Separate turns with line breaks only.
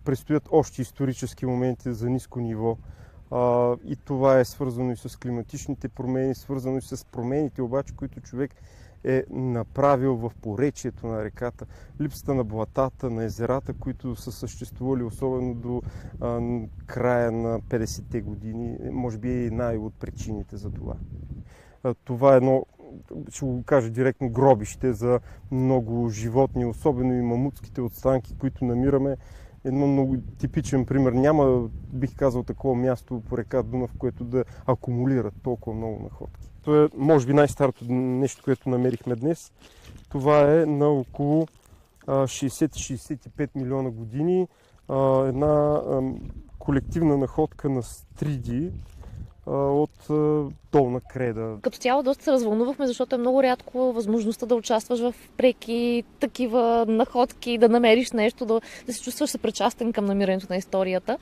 Предстоят още исторически моменти за ниско ниво. И това е свързано и с климатичните промени, свързано и с промените, обаче, които човек е направил в поречието на реката. Липсата на блатата, на езерата, които са съществували особено до края на 50-те години, може би е една от причините за това. Това е едно, ще го кажа директно, гробище за много животни, особено и мамутските останки, които намираме. Едно много типичен пример. Няма, бих казал, такова място по река Дунав, което да акумулира толкова много находки. Това е, може би, най-старото нещо, което намерихме днес. Това е на около 60-65 милиона години. Една колективна находка на стриди от долна креда.
Като цяло доста се развълнувахме, защото е много рядко възможността да участваш в преки такива находки, да намериш нещо, да се чувстваш съпричастен към намирането на историята.